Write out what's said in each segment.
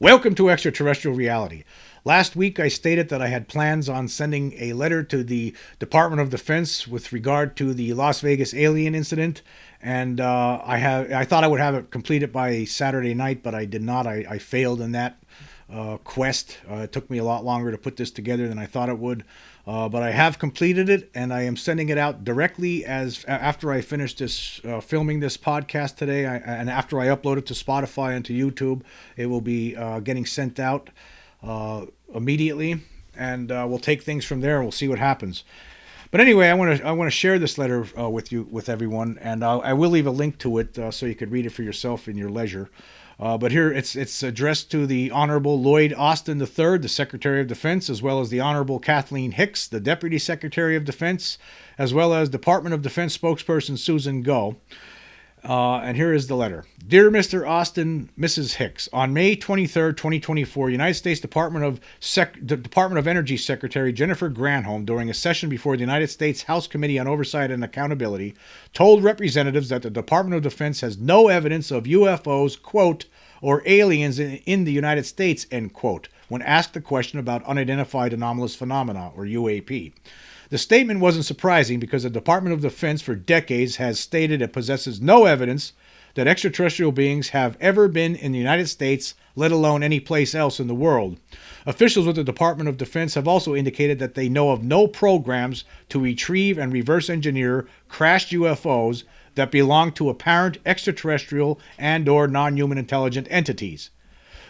Welcome to Extraterrestrial Reality. Last week I stated that I had plans on sending a letter to the Department of Defense with regard to the Las Vegas alien incident, and I thought I would have it completed by Saturday night, but I did not. I failed in that quest. It took me a lot longer to put this together than I thought it would, but I have completed it, and I am sending it out directly as after I finish this filming this podcast today, and after I upload it to Spotify and to YouTube, it will be getting sent out immediately, and we'll take things from there and we'll see what happens. But anyway, I want to share this letter with everyone, and I will leave a link to it so you could read it for yourself in your leisure. But here it's addressed to the Honorable Lloyd Austin III, the Secretary of Defense, as well as the Honorable Kathleen Hicks, the Deputy Secretary of Defense, as well as Department of Defense spokesperson Susan Goh. And here is the letter. Dear Mr. Austin, Mrs. Hicks, on May 23, 2024, United States Department of Energy Secretary Jennifer Granholm, during a session before the United States House Committee on Oversight and Accountability, told representatives that the Department of Defense has no evidence of UFOs, quote, or aliens in the United States, end quote, when asked a question about unidentified anomalous phenomena, or UAP. The statement wasn't surprising because the Department of Defense for decades has stated it possesses no evidence that extraterrestrial beings have ever been in the United States, let alone any place else in the world. Officials with the Department of Defense have also indicated that they know of no programs to retrieve and reverse engineer crashed UFOs that belong to apparent extraterrestrial and/or non-human intelligent entities.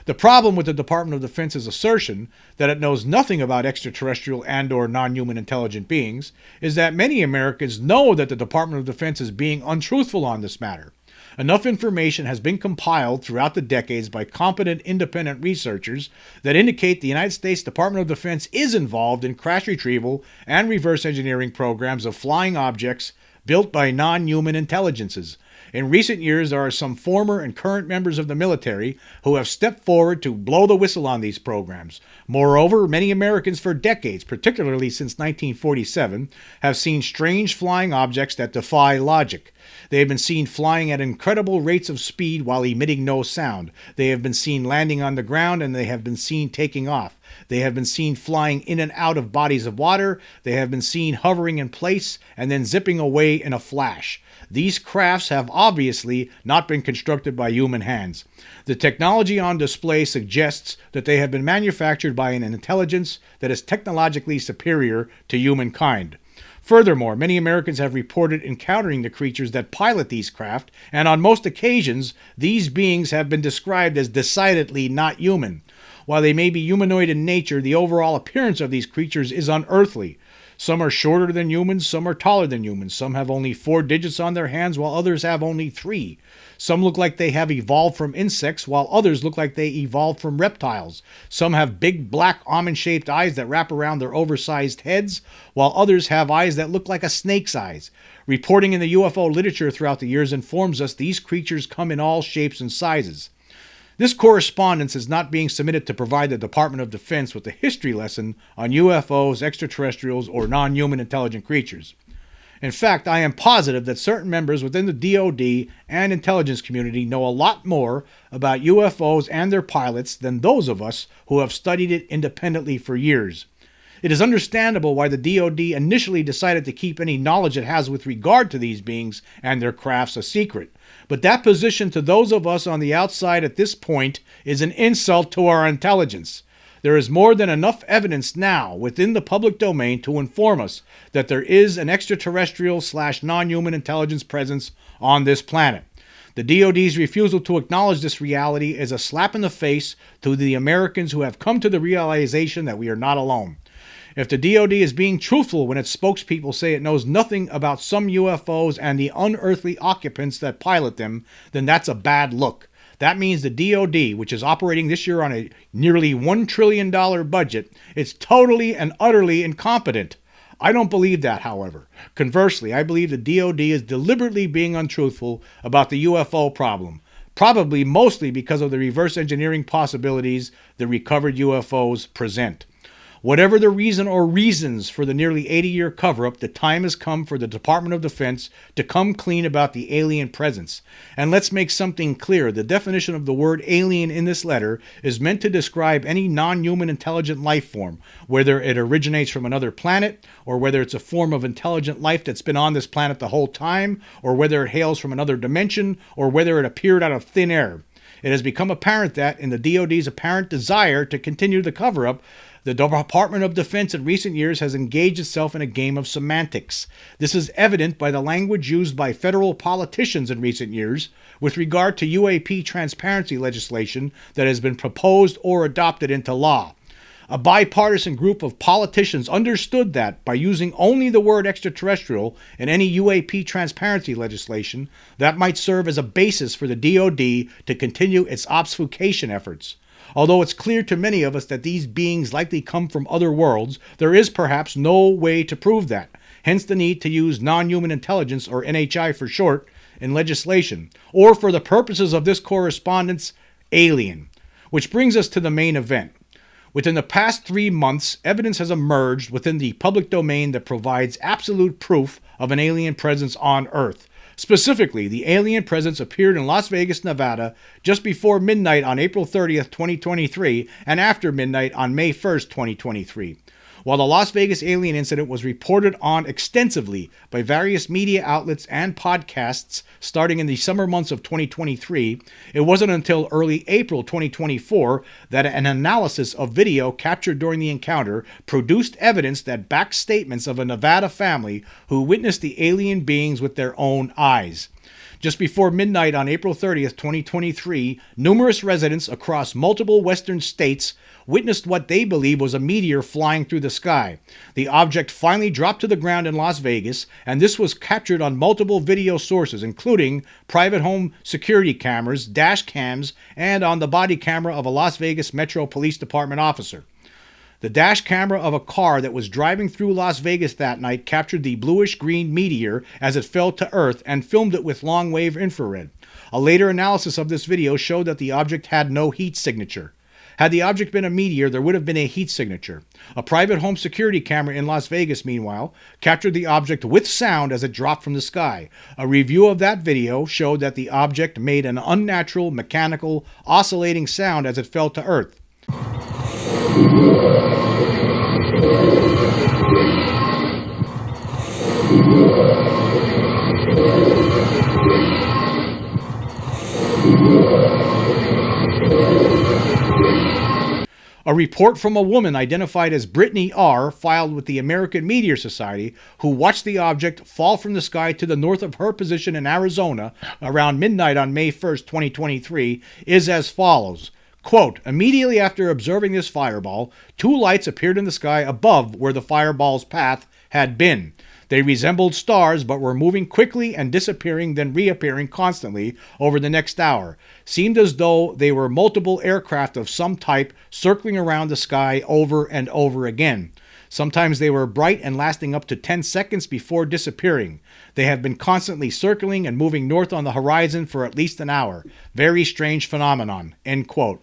The problem with the Department of Defense's assertion that it knows nothing about extraterrestrial and/or non-human intelligent beings is that many Americans know that the Department of Defense is being untruthful on this matter. Enough information has been compiled throughout the decades by competent independent researchers that indicate the United States Department of Defense is involved in crash retrieval and reverse engineering programs of flying objects built by non-human intelligences. In recent years, there are some former and current members of the military who have stepped forward to blow the whistle on these programs. Moreover, many Americans for decades, particularly since 1947, have seen strange flying objects that defy logic. They have been seen flying at incredible rates of speed while emitting no sound. They have been seen landing on the ground, and they have been seen taking off. They have been seen flying in and out of bodies of water. They have been seen hovering in place and then zipping away in a flash. These crafts have obviously not been constructed by human hands. The technology on display suggests that they have been manufactured by an intelligence that is technologically superior to humankind. Furthermore, many Americans have reported encountering the creatures that pilot these craft, and on most occasions, these beings have been described as decidedly not human. While they may be humanoid in nature, the overall appearance of these creatures is unearthly. Some are shorter than humans, some are taller than humans. Some have only 4 digits on their hands, while others have only 3. Some look like they have evolved from insects, while others look like they evolved from reptiles. Some have big, black, almond-shaped eyes that wrap around their oversized heads, while others have eyes that look like a snake's eyes. Reporting in the UFO literature throughout the years informs us these creatures come in all shapes and sizes. This correspondence is not being submitted to provide the Department of Defense with a history lesson on UFOs, extraterrestrials, or non-human intelligent creatures. In fact, I am positive that certain members within the DoD and intelligence community know a lot more about UFOs and their pilots than those of us who have studied it independently for years. It is understandable why the DoD initially decided to keep any knowledge it has with regard to these beings and their crafts a secret. But that position to those of us on the outside at this point is an insult to our intelligence. There is more than enough evidence now within the public domain to inform us that there is an extraterrestrial/non-human intelligence presence on this planet. The DoD's refusal to acknowledge this reality is a slap in the face to the Americans who have come to the realization that we are not alone. If the DoD is being truthful when its spokespeople say it knows nothing about some UFOs and the unearthly occupants that pilot them, then that's a bad look. That means the DoD, which is operating this year on a nearly $1 trillion budget, is totally and utterly incompetent. I don't believe that, however. Conversely, I believe the DoD is deliberately being untruthful about the UFO problem, probably mostly because of the reverse engineering possibilities the recovered UFOs present. Whatever the reason or reasons for the nearly 80-year cover-up, the time has come for the Department of Defense to come clean about the alien presence. And let's make something clear. The definition of the word alien in this letter is meant to describe any non-human intelligent life form, whether it originates from another planet, or whether it's a form of intelligent life that's been on this planet the whole time, or whether it hails from another dimension, or whether it appeared out of thin air. It has become apparent that, in the DoD's apparent desire to continue the cover-up, the Department of Defense in recent years has engaged itself in a game of semantics. This is evident by the language used by federal politicians in recent years with regard to UAP transparency legislation that has been proposed or adopted into law. A bipartisan group of politicians understood that by using only the word extraterrestrial in any UAP transparency legislation, that might serve as a basis for the DoD to continue its obfuscation efforts. Although it's clear to many of us that these beings likely come from other worlds, there is perhaps no way to prove that. Hence the need to use non-human intelligence, or NHI for short, in legislation, or for the purposes of this correspondence, alien. Which brings us to the main event. Within the past 3 months, evidence has emerged within the public domain that provides absolute proof of an alien presence on Earth. Specifically, the alien presence appeared in Las Vegas, Nevada, just before midnight on April 30th, 2023, and after midnight on May 1st, 2023. While the Las Vegas alien incident was reported on extensively by various media outlets and podcasts starting in the summer months of 2023, it wasn't until early April 2024 that an analysis of video captured during the encounter produced evidence that backed statements of a Nevada family who witnessed the alien beings with their own eyes. Just before midnight on April 30th, 2023, numerous residents across multiple western states witnessed what they believe was a meteor flying through the sky. The object finally dropped to the ground in Las Vegas, and this was captured on multiple video sources, including private home security cameras, dash cams, and on the body camera of a Las Vegas Metro Police Department officer. The dash camera of a car that was driving through Las Vegas that night captured the bluish-green meteor as it fell to Earth and filmed it with long-wave infrared. A later analysis of this video showed that the object had no heat signature. Had the object been a meteor, there would have been a heat signature. A private home security camera in Las Vegas, meanwhile, captured the object with sound as it dropped from the sky. A review of that video showed that the object made an unnatural, mechanical, oscillating sound as it fell to Earth. A report from a woman identified as Brittany R. filed with the American Meteor Society, who watched the object fall from the sky to the north of her position in Arizona around midnight on May 1st, 2023, is as follows. Quote, immediately after observing this fireball, 2 lights appeared in the sky above where the fireball's path had been. They resembled stars but were moving quickly and disappearing, then reappearing constantly over the next hour. Seemed as though they were multiple aircraft of some type circling around the sky over and over again. Sometimes they were bright and lasting up to 10 seconds before disappearing. They have been constantly circling and moving north on the horizon for at least an hour. Very strange phenomenon. End quote.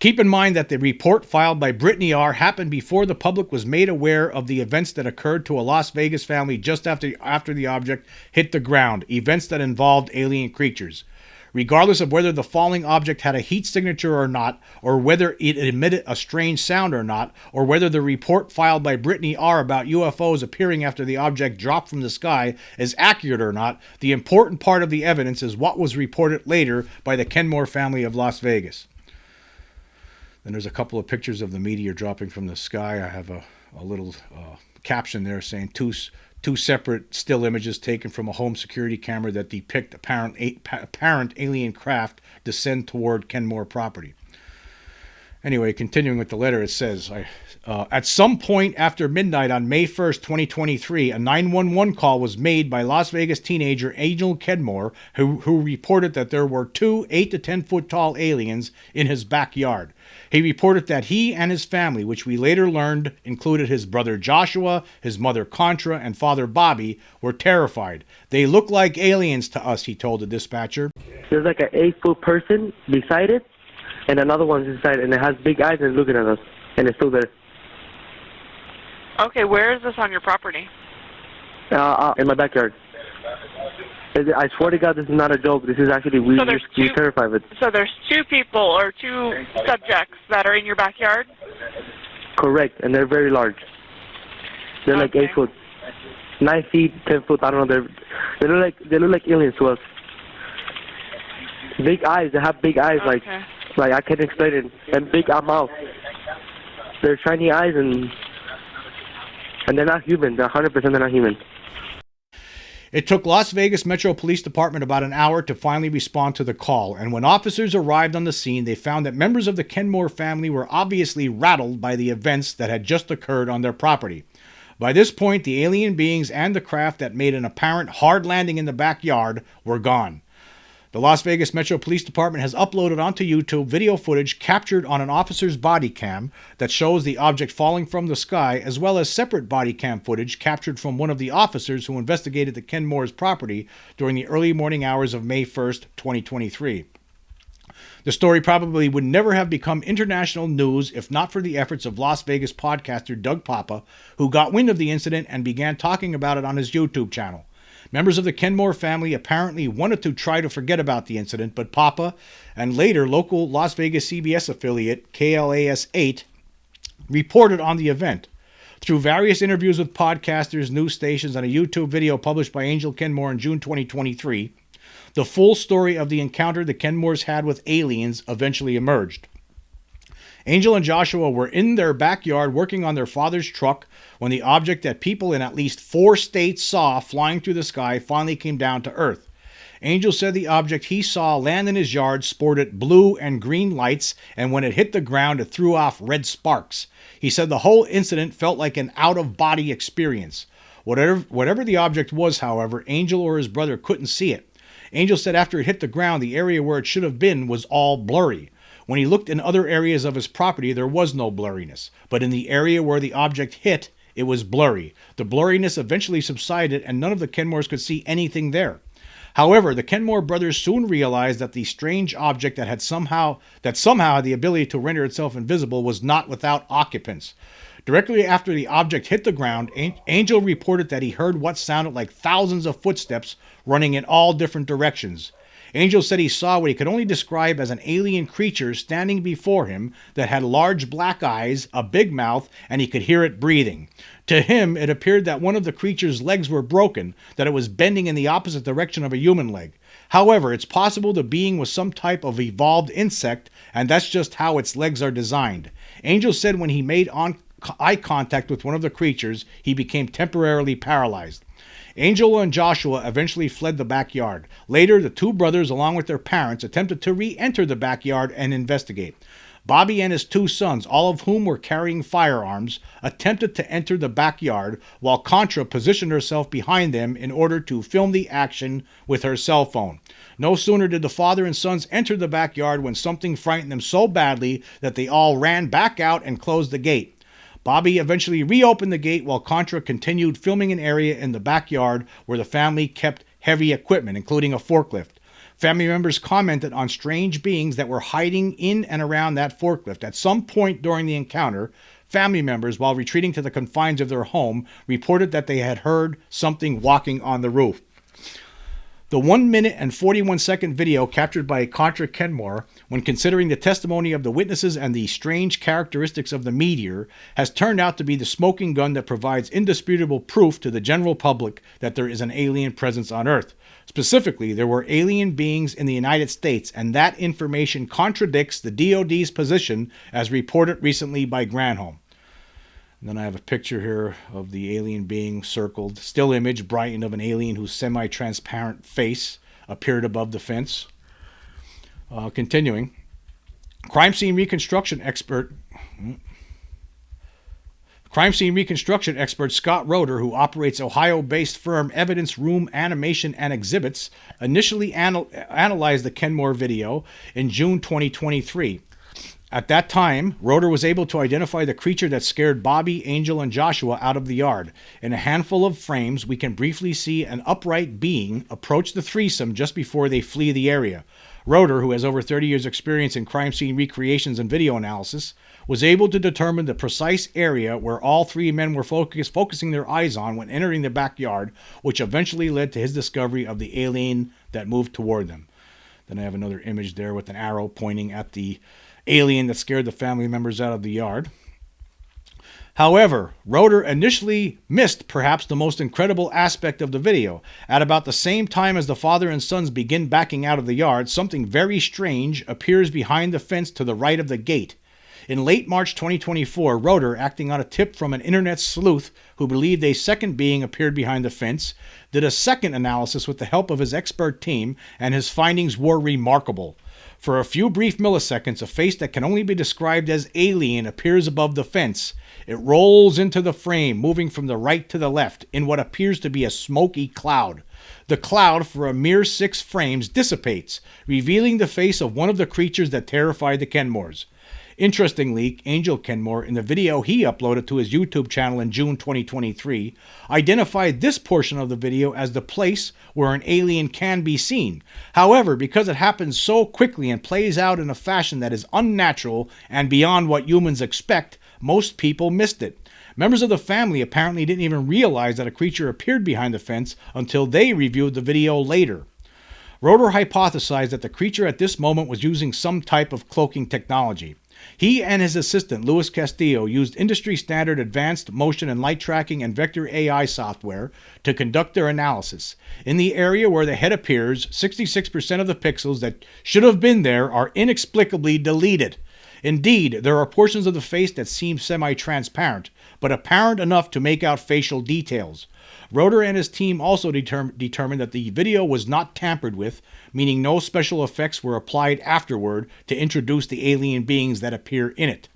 Keep in mind that the report filed by Brittany R. happened before the public was made aware of the events that occurred to a Las Vegas family just after the object hit the ground, events that involved alien creatures. Regardless of whether the falling object had a heat signature or not, or whether it emitted a strange sound or not, or whether the report filed by Brittany R. about UFOs appearing after the object dropped from the sky is accurate or not, the important part of the evidence is what was reported later by the Kenmore family of Las Vegas. Then there's a couple of pictures of the meteor dropping from the sky. I have a little caption there saying two separate still images taken from a home security camera that depict apparent alien craft descend toward Kenmore property. Anyway, continuing with the letter, it says, at some point after midnight on May 1st, 2023, a 911 call was made by Las Vegas teenager Angel Kenmore, who reported that there were 2 8 to 10 foot tall aliens in his backyard. He reported that he and his family, which we later learned included his brother Joshua, his mother Contra, and father Bobby, were terrified. They look like aliens to us, he told the dispatcher. There's like an 8-foot person beside it, and another one's inside, and it has big eyes and looking at us, and it's still there. Okay, where is this on your property? In my backyard. I swear to God, this is not a joke. This is actually, we terrified of it. So there's two people or two subjects that are in your backyard? Correct, and they're very large. They're like 8 foot, 9 feet, 10 foot. I don't know. They look like aliens to us. Big eyes. They have big eyes, like I can't explain it, and big mouth. They're shiny eyes, and they're not human. They're 100% they're not human. It took Las Vegas Metro Police Department about an hour to finally respond to the call, and when officers arrived on the scene, they found that members of the Kenmore family were obviously rattled by the events that had just occurred on their property. By this point, the alien beings and the craft that made an apparent hard landing in the backyard were gone. The Las Vegas Metro Police Department has uploaded onto YouTube video footage captured on an officer's body cam that shows the object falling from the sky, as well as separate body cam footage captured from one of the officers who investigated the Kenmore's property during the early morning hours of May 1st, 2023. The story probably would never have become international news if not for the efforts of Las Vegas podcaster Doug Papa, who got wind of the incident and began talking about it on his YouTube channel. Members of the Kenmore family apparently wanted to try to forget about the incident, but Papa, and later local Las Vegas CBS affiliate KLAS 8, reported on the event. Through various interviews with podcasters, news stations, and a YouTube video published by Angel Kenmore in June 2023, the full story of the encounter the Kenmores had with aliens eventually emerged. Angel and Joshua were in their backyard working on their father's truck when the object that people in at least 4 states saw flying through the sky finally came down to Earth. Angel said the object he saw land in his yard sported blue and green lights, and when it hit the ground, it threw off red sparks. He said the whole incident felt like an out-of-body experience. Whatever the object was, however, Angel or his brother couldn't see it. Angel said after it hit the ground, the area where it should have been was all blurry. When he looked in other areas of his property, there was no blurriness. But in the area where the object hit, it was blurry. The blurriness eventually subsided, and none of the Kenmores could see anything there. However, the Kenmore brothers soon realized that the strange object that somehow had the ability to render itself invisible was not without occupants. Directly after the object hit the ground, Angel reported that he heard what sounded like thousands of footsteps running in all different directions. Angel said he saw what he could only describe as an alien creature standing before him that had large black eyes, a big mouth, and he could hear it breathing. To him, it appeared that one of the creature's legs were broken, that it was bending in the opposite direction of a human leg. However, it's possible the being was some type of evolved insect, and that's just how its legs are designed. Angel said when he made eye contact with one of the creatures, he became temporarily paralyzed. Angel and Joshua eventually fled the backyard. Later, the two brothers, along with their parents, attempted to re-enter the backyard and investigate. Bobby and his 2 sons, all of whom were carrying firearms, attempted to enter the backyard, while Contra positioned herself behind them in order to film the action with her cell phone. No sooner did the father and sons enter the backyard when something frightened them so badly that they all ran back out and closed the gate. Bobby eventually reopened the gate while Contra continued filming an area in the backyard where the family kept heavy equipment, including a forklift. Family members commented on strange beings that were hiding in and around that forklift. At some point during the encounter, family members, while retreating to the confines of their home, reported that they had heard something walking on the roof. The 1 minute and 41-second video captured by Contra Kenmore, when considering the testimony of the witnesses and the strange characteristics of the meteor, has turned out to be the smoking gun that provides indisputable proof to the general public that there is an alien presence on Earth. Specifically, there were alien beings in the United States, and that information contradicts the DoD's position as reported recently by Granholm. And then I have a picture here of the alien being circled. Still image brightened of an alien whose semi-transparent face appeared above the fence. Continuing. Crime scene reconstruction expert Scott Roeder, who operates Ohio-based firm Evidence Room Animation and Exhibits, initially analyzed the Kenmore video in June 2023. At that time, Roeder was able to identify the creature that scared Bobby, Angel, and Joshua out of the yard. In a handful of frames, we can briefly see an upright being approach the threesome just before they flee the area. Roeder, who has over 30 years experience in crime scene recreations and video analysis, was able to determine the precise area where all three men were focusing their eyes on when entering the backyard, which eventually led to his discovery of the alien that moved toward them. Then I have another image there with an arrow pointing at the alien that scared the family members out of the yard. However, Roeder initially missed perhaps the most incredible aspect of the video. At about the same time as the father and sons begin backing out of the yard, something very strange appears behind the fence to the right of the gate. In late March 2024, Roeder, acting on a tip from an internet sleuth who believed a second being appeared behind the fence, did a second analysis with the help of his expert team, and his findings were remarkable. For a few brief milliseconds, a face that can only be described as alien appears above the fence. It rolls into the frame, moving from the right to the left, in what appears to be a smoky cloud. The cloud, for a mere 6 frames, dissipates, revealing the face of one of the creatures that terrified the Kenmores. Interestingly, Angel Kenmore, in the video he uploaded to his YouTube channel in June 2023, identified this portion of the video as the place where an alien can be seen. However, because it happens so quickly and plays out in a fashion that is unnatural and beyond what humans expect, most people missed it. Members of the family apparently didn't even realize that a creature appeared behind the fence until they reviewed the video later. Roeder hypothesized that the creature at this moment was using some type of cloaking technology. He and his assistant, Luis Castillo, used industry-standard advanced motion and light tracking and vector AI software to conduct their analysis. In the area where the head appears, 66% of the pixels that should have been there are inexplicably deleted. Indeed, there are portions of the face that seem semi-transparent, but apparent enough to make out facial details. Roeder and his team also determined that the video was not tampered with, meaning no special effects were applied afterward to introduce the alien beings that appear in it.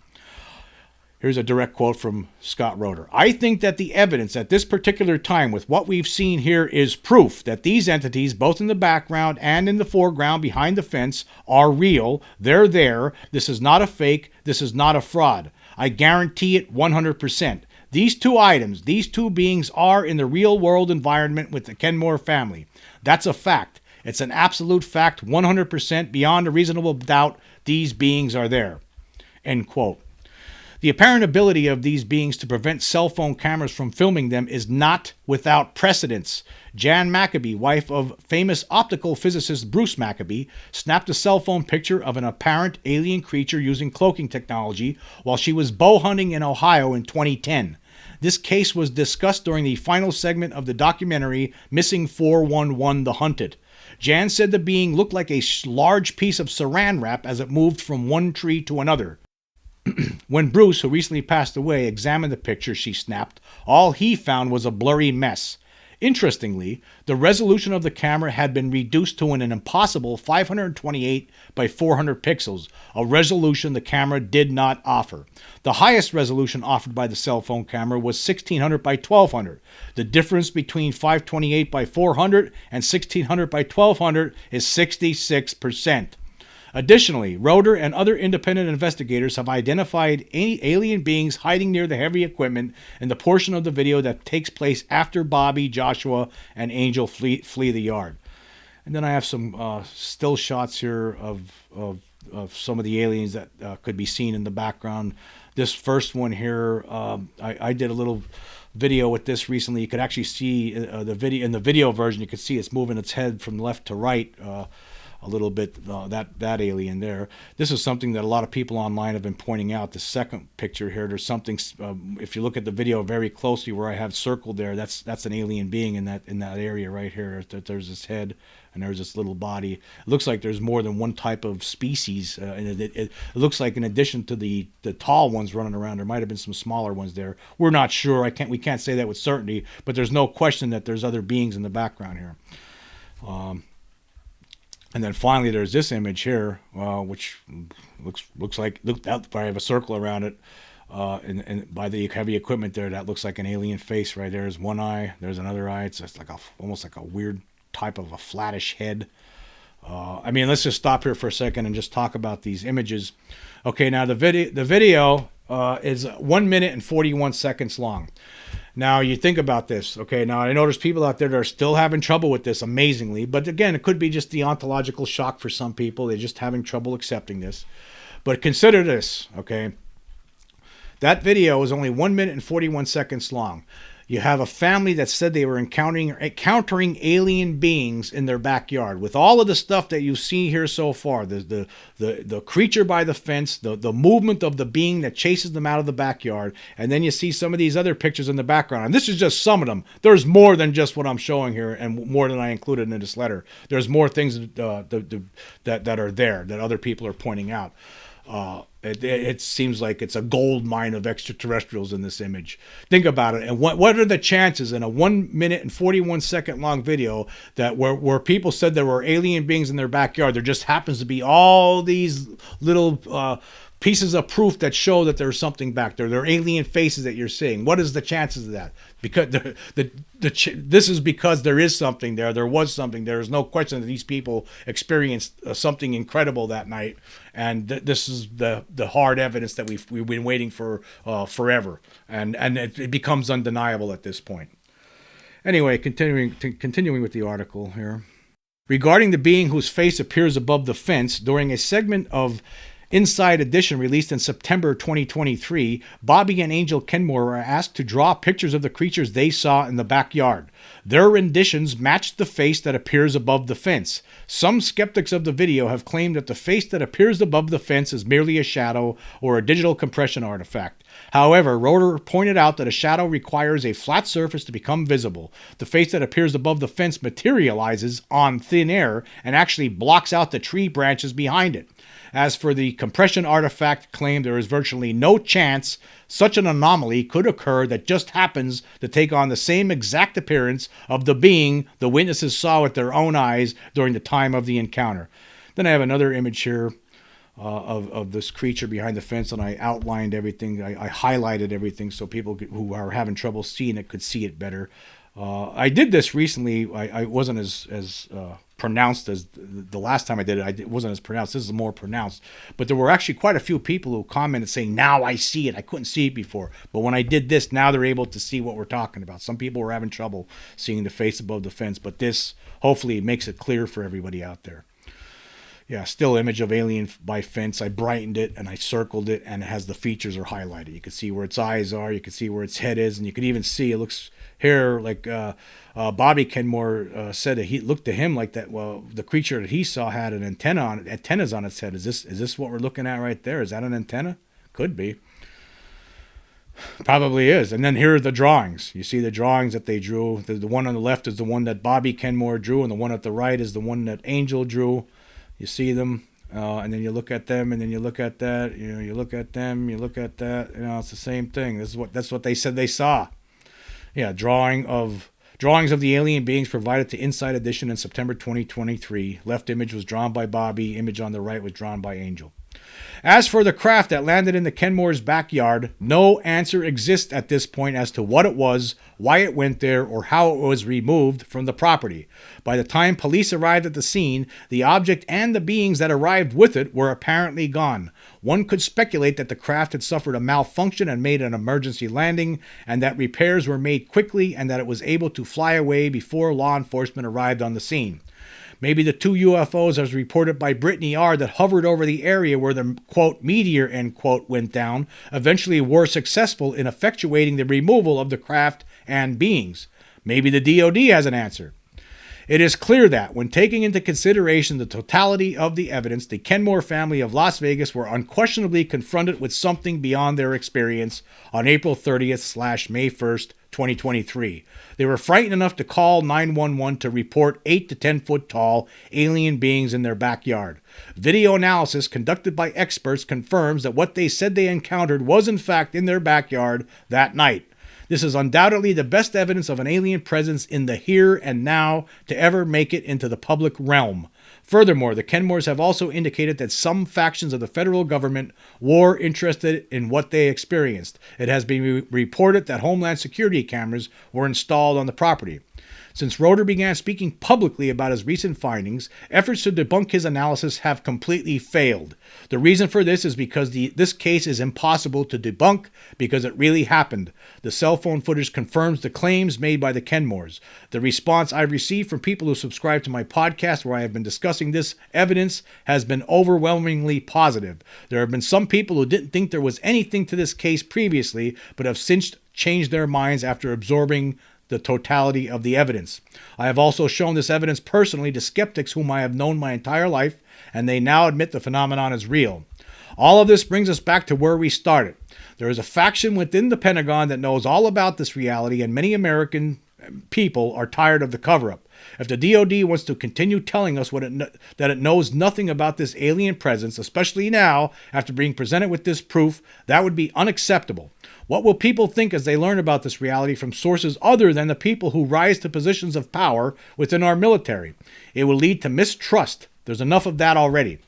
Here's a direct quote from Scott Roeder. "I think that the evidence at this particular time with what we've seen here is proof that these entities, both in the background and in the foreground behind the fence, are real. They're there. This is not a fake. This is not a fraud. I guarantee it 100%. These two items, these two beings are in the real-world environment with the Kenmore family. That's a fact. It's an absolute fact, 100% beyond a reasonable doubt. These beings are there." End quote. The apparent ability of these beings to prevent cell phone cameras from filming them is not without precedence. Jan Maccabee, wife of famous optical physicist Bruce Maccabee, snapped a cell phone picture of an apparent alien creature using cloaking technology while she was bow hunting in Ohio in 2010. This case was discussed during the final segment of the documentary Missing 411 The Hunted. Jan said the being looked like a large piece of saran wrap as it moved from one tree to another. When Bruce, who recently passed away, examined the picture she snapped, all he found was a blurry mess. Interestingly, the resolution of the camera had been reduced to an impossible 528 by 400 pixels, a resolution the camera did not offer. The highest resolution offered by the cell phone camera was 1600 by 1200. The difference between 528 by 400 and 1600 by 1200 is 66%. Additionally, Roeder and other independent investigators have identified any alien beings hiding near the heavy equipment in the portion of the video that takes place after Bobby, Joshua, and Angel flee the yard. And then I have some still shots here of some of the aliens that could be seen in the background. This first one here, I did a little video with this recently. You could actually see the video in the video version. You could see it's moving its head from left to right. A little bit, that alien there. This is something that a lot of people online have been pointing out. The second picture here, there's something, if you look at the video very closely where I have circled there, that's an alien being in that area right here. There's this head and there's this little body. It looks like there's more than one type of species. And it looks like in addition to the tall ones running around, there might have been some smaller ones there. We're not sure. We can't say that with certainty, but there's no question that there's other beings in the background here. And then finally, there's this image here, which looks like I have a circle around it, and by the heavy equipment there, that looks like an alien face right there. There's one eye, there's another eye. It's just like almost like a weird type of a flattish head. I mean, let's just stop here for a second and just talk about these images. Okay, now the video is 1 minute and 41 seconds long. Now, you think about this, okay? Now, I know there's people out there that are still having trouble with this, amazingly. But again, it could be just the ontological shock for some people. They're just having trouble accepting this. But consider this, okay? That video is only 1 minute and 41 seconds long. You have a family that said they were encountering alien beings in their backyard with all of the stuff that you've seen here so far. The creature by the fence, the movement of the being that chases them out of the backyard, and then you see some of these other pictures in the background. And this is just some of them. There's more than just what I'm showing here, and more than I included in this letter. There's more things that are there that other people are pointing out. It seems like it's a gold mine of extraterrestrials in this image. Think about it. And what are the chances in a 1 minute and 41 second long video that where people said there were alien beings in their backyard, there just happens to be all these little pieces of proof that show that there's something back there. There are alien faces that you're seeing. What is the chances of that? Because this is because there is something there. There was something. There is no question that these people experienced something incredible that night, and this is the hard evidence that we've been waiting for forever, and it becomes undeniable at this point. Anyway, continuing with the article here, regarding the being whose face appears above the fence during a segment of Inside Edition released in September 2023, Bobby and Angel Kenmore were asked to draw pictures of the creatures they saw in the backyard. Their renditions matched the face that appears above the fence. Some skeptics of the video have claimed that the face that appears above the fence is merely a shadow or a digital compression artifact. However, Roeder pointed out that a shadow requires a flat surface to become visible. The face that appears above the fence materializes on thin air and actually blocks out the tree branches behind it. As for the compression artifact claim, there is virtually no chance such an anomaly could occur that just happens to take on the same exact appearance of the being the witnesses saw with their own eyes during the time of the encounter. Then I have another image here of this creature behind the fence, and I outlined everything. I highlighted everything so people who are having trouble seeing it could see it better. I did this recently. I wasn't as pronounced as the last time I did it. It wasn't as pronounced. This is more pronounced. But there were actually quite a few people who commented saying, now I see it. I couldn't see it before. But when I did this, now they're able to see what we're talking about. Some people were having trouble seeing the face above the fence. But this hopefully makes it clear for everybody out there. Yeah, still image of alien by fence. I brightened it and I circled it, and it has the features are highlighted. You can see where its eyes are. You can see where its head is. And you can even see it looks here like Bobby Kenmore said that he looked to him like that. Well, the creature that he saw had an antennas on its head. Is this what we're looking at right there? Is that an antenna? Could be. Probably is. And then here are the drawings. You see the drawings that they drew. The one on the left is the one that Bobby Kenmore drew, and the one at the right is the one that Angel drew. You see them, and then you look at them, and then you look at that. You look at them, you look at that. It's the same thing. That's what they said they saw. Yeah, drawings of the alien beings provided to Inside Edition in September 2023. Left image was drawn by Bobby. Image on the right was drawn by Angel. As for the craft that landed in the Kenmore's backyard, no answer exists at this point as to what it was, why it went there, or how it was removed from the property. By the time police arrived at the scene, the object and the beings that arrived with it were apparently gone. One could speculate that the craft had suffered a malfunction and made an emergency landing, and that repairs were made quickly, and that it was able to fly away before law enforcement arrived on the scene. Maybe the two UFOs, as reported by Brittany R., that hovered over the area where the, quote, meteor, end quote, went down, eventually were successful in effectuating the removal of the craft and beings. Maybe the DoD has an answer. It is clear that, when taking into consideration the totality of the evidence, the Kenmore family of Las Vegas were unquestionably confronted with something beyond their experience on April 30th/May 1st, 2023. They were frightened enough to call 911 to report 8 to 10 foot tall alien beings in their backyard. Video analysis conducted by experts confirms that what they said they encountered was in fact in their backyard that night. This is undoubtedly the best evidence of an alien presence in the here and now to ever make it into the public realm. Furthermore, the Kenmores have also indicated that some factions of the federal government were interested in what they experienced. It has been reported that Homeland Security cameras were installed on the property. Since Roeder began speaking publicly about his recent findings, efforts to debunk his analysis have completely failed. The reason for this is because this case is impossible to debunk because it really happened. The cell phone footage confirms the claims made by the Kenmores. The response I've received from people who subscribe to my podcast where I have been discussing this evidence has been overwhelmingly positive. There have been some people who didn't think there was anything to this case previously, but have since changed their minds after absorbing the totality of the evidence. I have also shown this evidence personally to skeptics whom I have known my entire life, and they now admit the phenomenon is real. All of this brings us back to where we started. There is a faction within the Pentagon that knows all about this reality, and many American people are tired of the cover-up. If the DoD wants to continue telling us that it knows nothing about this alien presence, especially now, after being presented with this proof, that would be unacceptable. What will people think as they learn about this reality from sources other than the people who rise to positions of power within our military? It will lead to mistrust. There's enough of that already.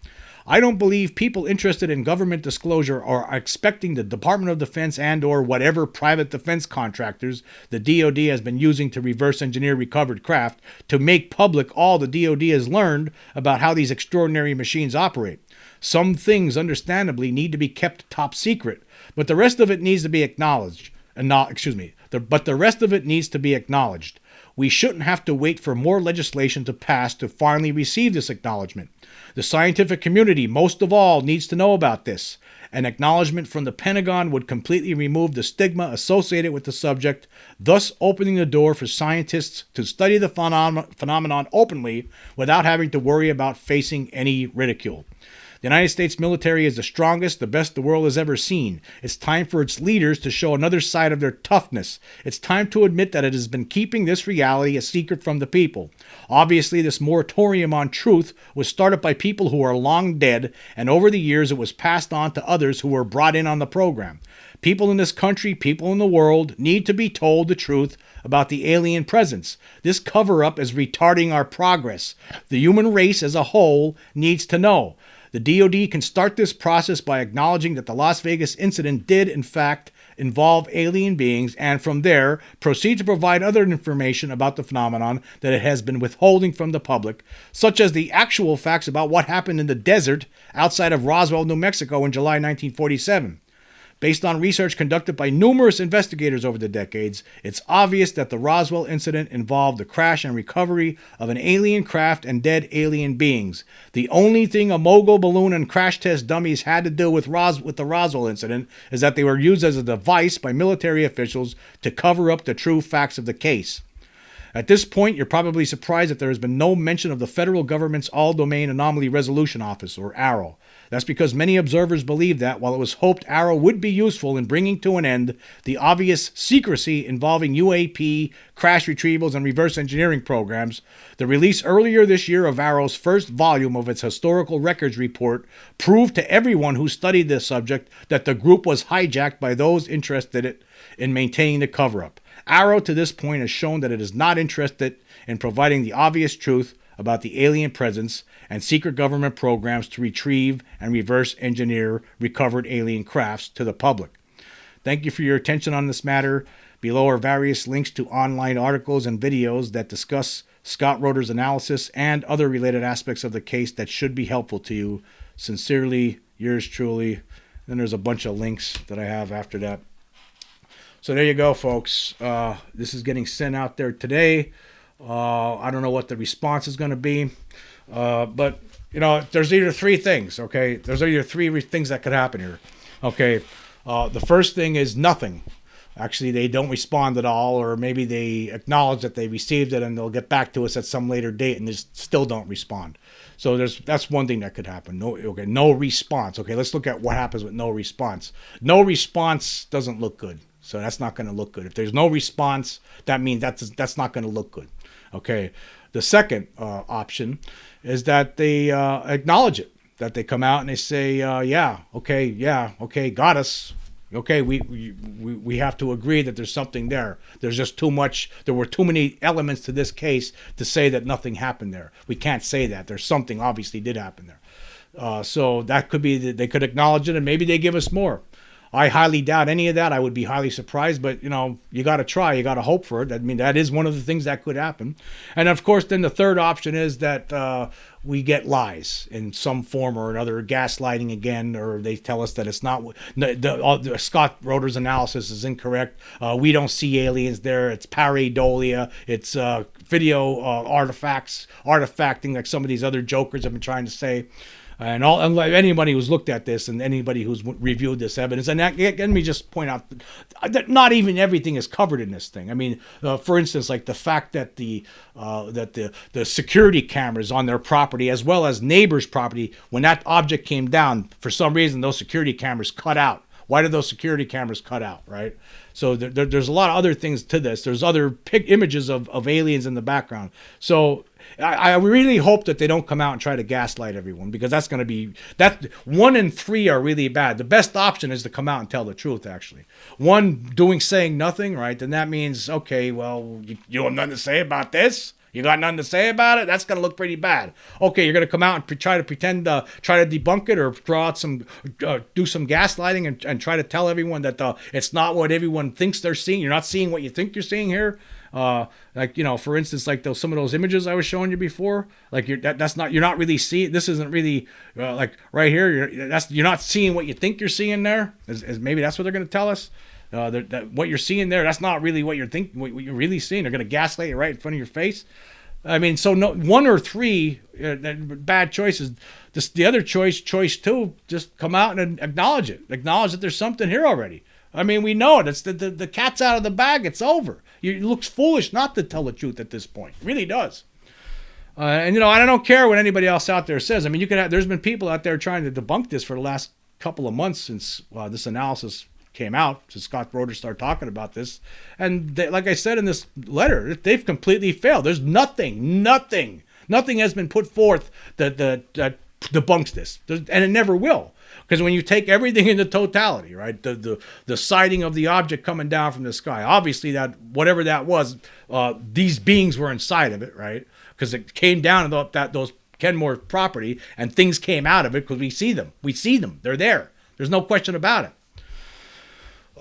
I don't believe people interested in government disclosure are expecting the Department of Defense and or whatever private defense contractors the DoD has been using to reverse engineer recovered craft to make public all the DoD has learned about how these extraordinary machines operate. Some things, understandably, need to be kept top secret, but the rest of it needs to be acknowledged. But the rest of it needs to be acknowledged. We shouldn't have to wait for more legislation to pass to finally receive this acknowledgement. The scientific community, most of all, needs to know about this. An acknowledgement from the Pentagon would completely remove the stigma associated with the subject, thus opening the door for scientists to study the phenomenon openly without having to worry about facing any ridicule. The United States military is the strongest, the best the world has ever seen. It's time for its leaders to show another side of their toughness. It's time to admit that it has been keeping this reality a secret from the people. Obviously, this moratorium on truth was started by people who are long dead, and over the years it was passed on to others who were brought in on the program. People in this country, people in the world, need to be told the truth about the alien presence. This cover-up is retarding our progress. The human race as a whole needs to know. The DoD can start this process by acknowledging that the Las Vegas incident did, in fact, involve alien beings, and from there, proceed to provide other information about the phenomenon that it has been withholding from the public, such as the actual facts about what happened in the desert outside of Roswell, New Mexico in July 1947. Based on research conducted by numerous investigators over the decades, it's obvious that the Roswell incident involved the crash and recovery of an alien craft and dead alien beings. The only thing a mogul balloon and crash test dummies had to do with the Roswell incident is that they were used as a device by military officials to cover up the true facts of the case. At this point, you're probably surprised that there has been no mention of the federal government's All-Domain Anomaly Resolution Office, or AARO. That's because many observers believe that, while it was hoped AARO would be useful in bringing to an end the obvious secrecy involving UAP, crash retrievals, and reverse engineering programs, the release earlier this year of AARO's first volume of its historical records report proved to everyone who studied this subject that the group was hijacked by those interested in maintaining the cover-up. AARO to this point has shown that it is not interested in providing the obvious truth about the alien presence and secret government programs to retrieve and reverse engineer recovered alien crafts to the public. Thank you for your attention on this matter. Below are various links to online articles and videos that discuss Scott Roeder's analysis and other related aspects of the case that should be helpful to you. Sincerely, yours truly. Then there's a bunch of links that I have after that. So there you go, folks. This is getting sent out there today. I don't know what the response is going to be. But, you know, there's either three things, okay? There's either three things that could happen here, okay? The first thing is nothing. Actually, they don't respond at all, or maybe they acknowledge that they received it and they'll get back to us at some later date and they still don't respond. So that's one thing that could happen. No response. Okay, let's look at what happens with no response. No response doesn't look good. So that's not going to look good. If there's no response, that means that's not going to look good. Okay. The second option is that they acknowledge it, that they come out and they say, okay, got us. Okay, we have to agree that there's something there. There's just too much. There were too many elements to this case to say that nothing happened there. We can't say that. There's something obviously did happen there. So that could be, they could acknowledge it and maybe they give us more. I highly doubt any of that. I would be highly surprised, but you know, you got to try, you got to hope for it. I mean, that is one of the things that could happen. And of course, then the third option is that we get lies in some form or another, gaslighting again, or they tell us that it's not. Scott Roeder's analysis is incorrect. We don't see aliens there. It's pareidolia. It's video artifacting, like some of these other jokers have been trying to say. And anybody who's looked at this and anybody who's reviewed this evidence, and let me just point out that not even everything is covered in this thing. I mean, for instance, like the fact that the security cameras on their property, as well as neighbors' property, when that object came down, for some reason those security cameras cut out. Why did those security cameras cut out, right? So there's a lot of other things to this. There's other images of aliens in the background. So I really hope that they don't come out and try to gaslight everyone, because that's going to be, that 1 and 3 are really bad. The best option is to come out and tell the truth, actually. One, saying nothing, right? Then that means, okay, well, you have nothing to say about this? You got nothing to say about it? That's going to look pretty bad. Okay, you're going to come out and try to pretend, try to debunk it, or draw out some, do some gaslighting and try to tell everyone that it's not what everyone thinks they're seeing. You're not seeing what you think you're seeing here. Like, you know, for instance, like some of those images I was showing you before, like you're not really seeing. This isn't really like right here. You're not seeing what you think you're seeing there. Maybe that's what they're going to tell us. That what you're seeing there, that's not really what you're really seeing. They're going to gaslight you right in front of your face. I mean, so no, 1 or 3 bad choices. The other choice 2, just come out and acknowledge it. Acknowledge that there's something here already. I mean, we know it. It's the cat's out of the bag. It's over. It looks foolish not to tell the truth at this point. It really does. And you know, I don't care what anybody else out there says. I mean, there's been people out there trying to debunk this for the last couple of months since this analysis came out, since Scott Roeder started talking about this. And like I said in this letter, they've completely failed. There's nothing has been put forth that debunks this, and it never will. Because when you take everything into totality, right, the sighting of the object coming down from the sky, obviously that whatever that was, these beings were inside of it, right? Because it came down to those Kenmore property, and things came out of it because we see them. They're there. There's no question about it.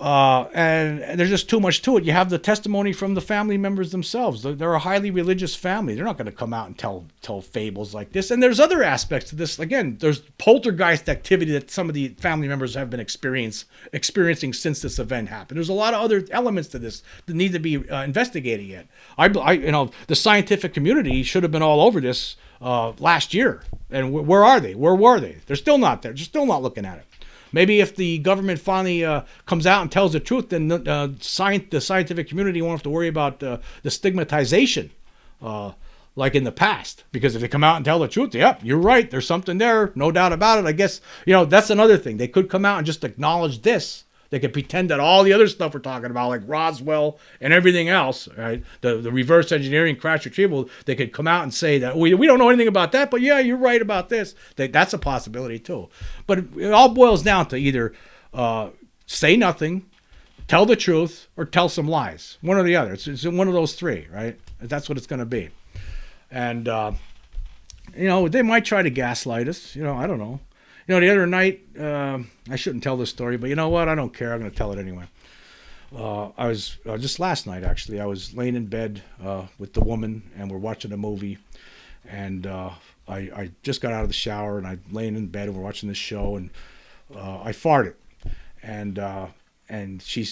And there's just too much to it. You have the testimony from the family members themselves. They're a highly religious family. They're not going to come out and tell fables like this. And there's other aspects to this. Again, there's poltergeist activity that some of the family members have been experiencing since this event happened. There's a lot of other elements to this that need to be investigated yet. The scientific community should have been all over this last year. And where are they? Where were they? They're still not there. They're still not looking at it. Maybe if the government finally comes out and tells the truth, then the scientific community won't have to worry about the stigmatization like in the past. Because if they come out and tell the truth, yep, you're right, there's something there, no doubt about it. I guess, you know, that's another thing. They could come out and just acknowledge this. They could pretend that all the other stuff we're talking about, like Roswell and everything else, right? The reverse engineering, crash retrieval, they could come out and say that we don't know anything about that, but yeah, you're right about this. That's a possibility too. But it all boils down to either say nothing, tell the truth, or tell some lies. One or the other. It's one of those 3, right? That's what it's going to be. And you know, they might try to gaslight us. You know, I don't know. You know, the other night, I shouldn't tell this story, but you know what? I don't care. I'm going to tell it anyway. I was, just last night, actually, I was laying in bed with the woman, and we're watching a movie. And I just got out of the shower, and I'm laying in bed, and we're watching this show, and I farted. And she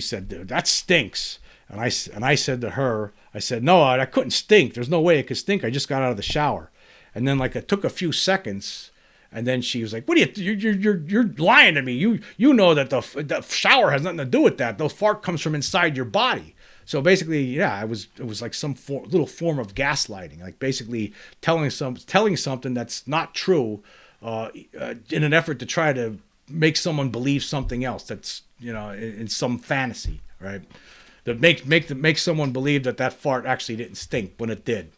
said, that stinks. And I said to her, I said, no, I couldn't stink. There's no way it could stink. I just got out of the shower. And then, like, it took a few seconds. And then she was like, "What are you're lying to me? You know that the shower has nothing to do with that. The fart comes from inside your body." So basically, yeah, it was like some little form of gaslighting, like basically telling something that's not true, in an effort to try to make someone believe something else that's, you know, in some fantasy, right? That make someone believe that fart actually didn't stink when it did.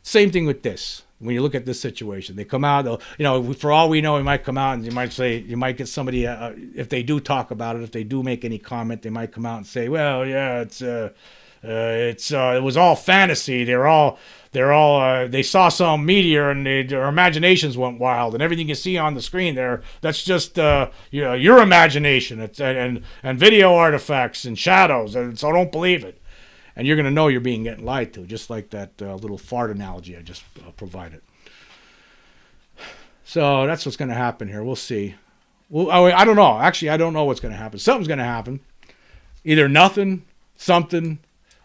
Same thing with this. When you look at this situation, they come out, you know, for all we know, he might come out and you might get somebody, if they do talk about it, if they do make any comment, they might come out and say, well, yeah, It was all fantasy. They saw some meteor and their imaginations went wild, and everything you see on the screen there, that's just your imagination. It's and video artifacts and shadows, and so don't believe it. And you're gonna know you're getting lied to, just like that little fart analogy I just provided. So that's what's gonna happen here. We'll see. Well, I don't know. Actually, I don't know what's gonna happen. Something's gonna happen. Either nothing, something,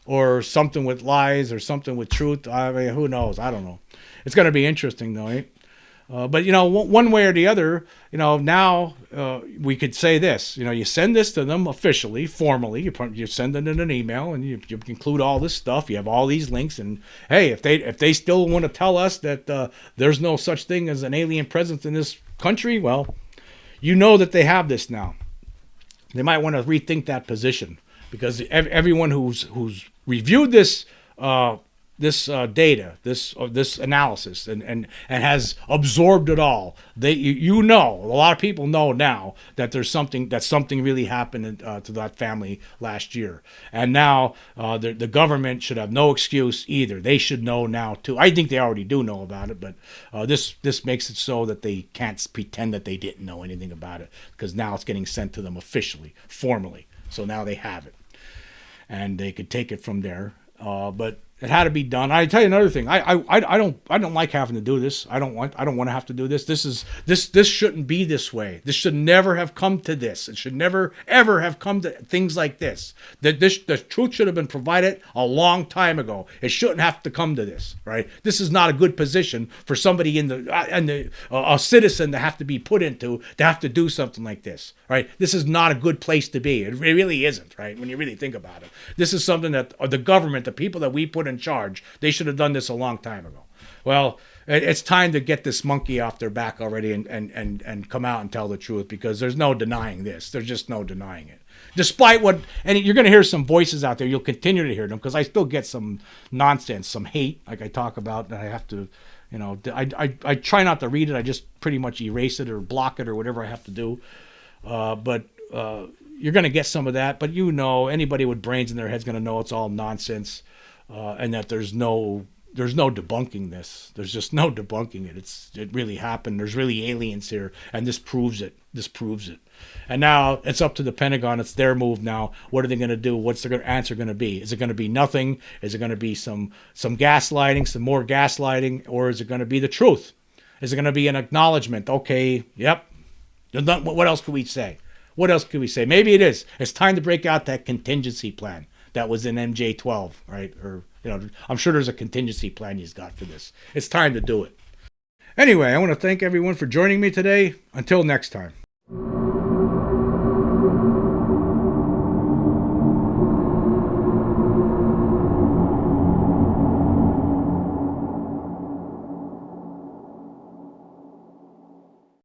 or something with lies, or something with truth. I mean, who knows? I don't know. It's going to be interesting, though, eh? But, one way or the other, now we could say this. You send this to them officially, formally. You send it in an email, and you include all this stuff. You have all these links. And, hey, if they still want to tell us that there's no such thing as an alien presence in this country, well, you know that they have this now. They might want to rethink that position, because everyone who's reviewed this data, this analysis, and has absorbed it all, a lot of people know now that something really happened to that family last year, and now the government should have no excuse either. They should know now too. I think they already do know about it, but this makes it so that they can't pretend that they didn't know anything about it, because now it's getting sent to them officially, formally. So now they have it, and they could take it from there. But it had to be done. I tell you another thing. I don't like having to do this. I don't want to have to do this. This shouldn't be this way. This should never have come to this. It should never ever have come to things like this. The truth should have been provided a long time ago. It shouldn't have to come to this, right? This is not a good position for somebody a citizen to have to be put into, to have to do something like this, right? This is not a good place to be. It really isn't, right? When you really think about it, this is something that the government, the people that we put in charge, they should have done this a long time ago. Well, it's time to get this monkey off their back already and come out and tell the truth, because there's no denying this. There's just no denying it. Despite and you're going to hear some voices out there, you'll continue to hear them, because I still get some nonsense, some hate, like I talk about, that I have to, I try not to read it. I just pretty much erase it or block it or whatever I have to do. But you're going to get some of that. But anybody with brains in their head's going to know it's all nonsense. And that there's no debunking this. There's just no debunking it. It really happened. There's really aliens here, and this proves it. And now it's up to the Pentagon. It's their move now. What are they going to do? What's their answer going to be? Is it going to be nothing? Is it going to be some gaslighting, some more gaslighting, or is it going to be the truth? Is it going to be an acknowledgement? Okay, yep. What else could we say? Maybe it is. It's time to break out that contingency plan that was in MJ12, right? Or, I'm sure there's a contingency plan he's got for this. It's time to do it. Anyway, I want to thank everyone for joining me today. Until next time.